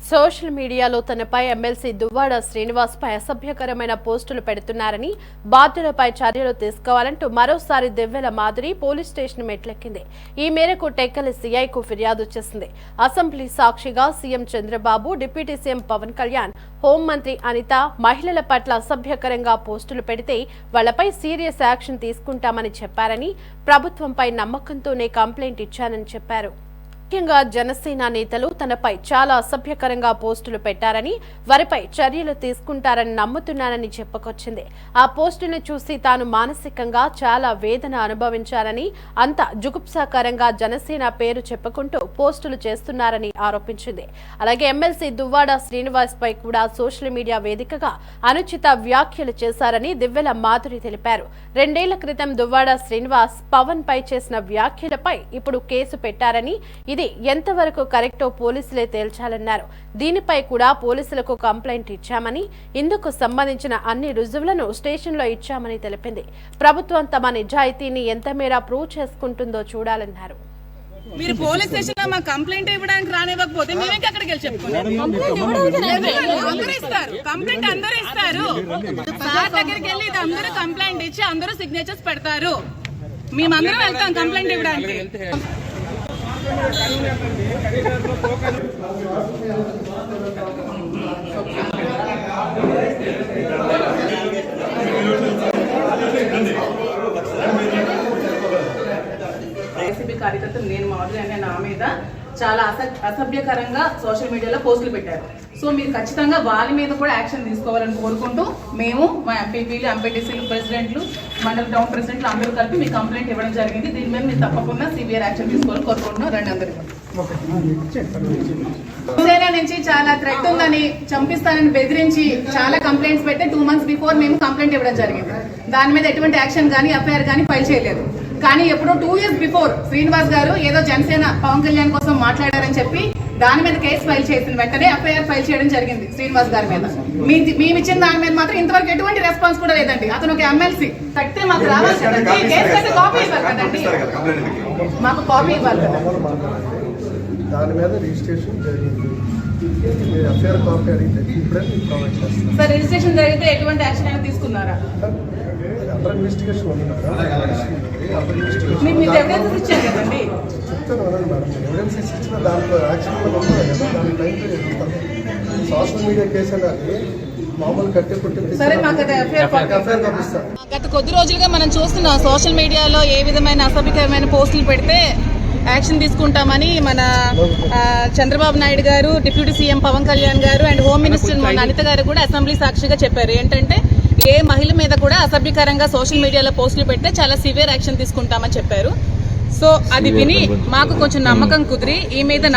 Social మీడియాలో తనపై MLC Duvvada Srinivas పై అసభ్యకరమైన పోస్టులు పెడుతున్నారని, బాధ్యులపై చర్యలు తీసుకోవాలంటూ మరోసారి దివ్వెల మాధురి పోలీస్ స్టేషన్ మెట్లెక్కింది. ఈ మేరకు టెక్కలి సీఐకు ఫిర్యాదు చేసింది. అసెంబ్లీ సాక్షిగా CM Chandrababu, deputy CM Pawan Kalyan, హోంమంత్రి అనిత మహిళల పట్ల అసభ్యకరంగా పోస్టులు పెడితే వాళ్లపై సీరియస్ యాక్షన్ తీసుకుంటామని చెప్పారని, ప్రభుత్వంపై నమ్మకంతోనే కంప్లైంట్ ఇచ్చానని చెప్పారు. ముఖ్యంగా జనసేన నేతలు తనపై చాలా అసభ్యకరంగా పోస్టులు పెట్టారని, వారిపై చర్యలు తీసుకుంటారని నమ్ముతున్నానని చెప్పుకొచ్చింది. ఆ పోస్టులను చూసి తాను మానసికంగా చాలా వేదన అనుభవించారని, అంత జుగుప్సాకరంగా జనసేన పేరు చెప్పుకుంటూ పోస్టులు చేస్తున్నారని ఆరోపించింది. అలాగే ఎమ్మెల్సీ దువ్వాడ శ్రీనివాస్ పై కూడా సోషల్ మీడియా వేదికగా అనుచిత వ్యాఖ్యలు చేశారని దివ్వెల మాధురి తెలిపారు. 2 ఏళ్ల క్రితం దువ్వాడ శ్రీనివాస్ పవన్ పై చేసిన వ్యాఖ్యలపై ఇప్పుడు కేసు పెట్టారని, ఇది ఎంతవరకు కరెక్టో పోలీసులే తేల్చాలన్నారు. దీనిపై కూడా పోలీసులకు కంప్లైంట్ ఇచ్చామని, ఇందుకు సంబంధించిన అన్ని రుజువులను స్టేషన్లో ఇచ్చామని తెలిపింది. ప్రభుత్వం తమ నిజాయితీని ఎంత మేర ప్రూవ్ చేసుకుంటుందో చూడాలన్నారు. మీరు పోలీస్ స్టేషన్ లో మా కంప్లైంట్ ఇవ్వడానికి రానివ్వకపోతే మేమే అక్కడికి వెళ్ళి చెప్పుకుంటాం. అందరూ ఇస్తారు కంప్లైంట్, అందరూ ఇస్తారు. సార్ దగ్గరికి వెళ్ళి ఇది అందరూ కంప్లైంట్ ఇచ్చి అందరూ సిగ్నేచర్స్ పెడతారు. మేమందరం వెళ్తాం కంప్లైంట్ ఇవ్వడానికి. ఏసీబీ కార్యకర్తలు నేను మాధురి అనే నా మీద చాలా అసభ్యకరంగా సోషల్ మీడియాలో పోస్టులు పెట్టారు. సో మీరు ఖచ్చితంగా వాళ్ళ మీద కూడా యాక్షన్ తీసుకోవాలని కోరుకుంటూ మేము మా ఎంపీపీలు, ఎంపీటీసీలు, ప్రెసిడెంట్లు, మండల టౌన్ ప్రెసిడెంట్లు అందరూ కలిపి మీ కంప్లైంట్ ఇవ్వడం జరిగింది. దీని మీద మీరు తప్పకుండా సివియర్ యాక్షన్ తీసుకోవాలని కోరుకుంటున్నాం. రండి అందరికీ. శివసేన నుంచి చాలా థ్రెట్ ఉందని, చంపిస్తానని బెదిరించి చాలా కంప్లైంట్స్ పెడితే 2 months బిఫోర్ మేము కంప్లైంట్ ఇవ్వడం జరిగింది. దాని మీద ఎటువంటి యాక్షన్ కానీ ఎఫ్ఐఆర్ కానీ ఫైల్ చేయలేదు. కానీ ఎప్పుడో 2 years బిఫోర్ శ్రీనివాస్ గారు ఏదో జనసేన పవన్ కళ్యాణ్ కోసం మాట్లాడారని చెప్పి దాని మీద కేసు ఫైల్ చేసిన వెంటనే ఎఫ్ఐఆర్ ఫైల్ చేయడం జరిగింది శ్రీనివాస్ గారి మీద. మేము ఇచ్చిన దాని మీద మాత్రం ఇంతవరకు ఎటువంటి రెస్పాన్స్ కూడా లేదండి. అతను ఒక ఎమ్మెల్సీ కట్టే మాకు రావాలి కదండి, కేసు కట్టే కాపీ ఇవ్వాలి కదండి, మాకు కాపీ ఇవ్వాలి కదా. దాని మీద రిజిస్ట్రేషన్ జరిగింది. ఎఫ్ఐఆర్ కాపీ అడిగితే ఇప్పుడే ప్రొవైడ్ చేస్తాం. సార్ రిజిస్ట్రేషన్ జరిగితే ఎటువంటి యాక్షన్ అయినా తీసుకున్నారా? అండర్ ఇన్వెస్టిగేషన్ ఉంది మీకు ఎవిడెన్స్ ఇచ్చారు కదండి. చెప్తాను కదండి మేడం, ఎవిడెన్స్ ఇచ్చిన దాంట్లో యాక్షన్ దాని టైం చెప్తాను. సోషల్ మీడియా కేసు అనేది మామూలు కట్టే కొట్టి సరే మాకు ఎఫ్ఐఆర్ కాపీ ఇస్తాను. గత కొద్ది రోజులుగా మనం చూస్తున్నాం సోషల్ మీడియాలో ఏ విధమైన అసభ్యకరమైన పోస్టులు పెడితే యాక్షన్ తీసుకుంటామని మన చంద్రబాబు నాయుడు గారు, డిప్యూటీ సీఎం పవన్ కళ్యాణ్ గారు అండ్ హోమ్ మినిస్టర్ అనిత గారు కూడా అసెంబ్లీ సాక్షిగా చెప్పారు. ఏంటంటే ఏ మహిళ మీద కూడా అసభ్యకరంగా సోషల్ మీడియాలో పోస్టులు పెడితే చాలా సివియర్ యాక్షన్ తీసుకుంటామని చెప్పారు. సో అది విని మాకు కొంచెం నమ్మకం కుదిరి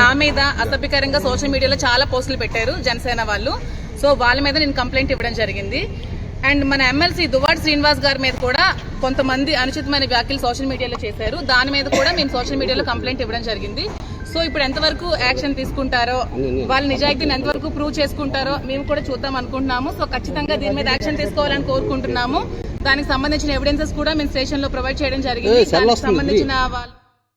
నా మీద అసభ్యకరంగా సోషల్ మీడియాలో చాలా పోస్టులు పెట్టారు జనసేన వాళ్ళు. సో వాళ్ళ మీద నేను కంప్లైంట్ ఇవ్వడం జరిగింది. అండ్ మన ఎమ్మెల్సీ దువ్వాడ శ్రీనివాస్ గారి మీద కూడా కొంతమంది అనుచితమైన వ్యాఖ్యలు సోషల్ మీడియాలో చేశారు. దాని మీద కూడా మేము సోషల్ మీడియాలో కంప్లైంట్ ఇవ్వడం జరిగింది. సో ఇప్పుడు ఎంతవరకు యాక్షన్ తీసుకుంటారో, వాళ్ళ నిజాయితీని ఎంతవరకు ప్రూవ్ చేసుకుంటారో మేము కూడా చూద్దాం అనుకుంటున్నాము. సో ఖచ్చితంగా దీని మీద యాక్షన్ తీసుకోవాలని కోరుకుంటున్నాము. దానికి సంబంధించిన ఎవిడెన్సెస్ కూడా మేము స్టేషన్ లో ప్రొవైడ్ చేయడం జరిగింది. దానికి సంబంధించిన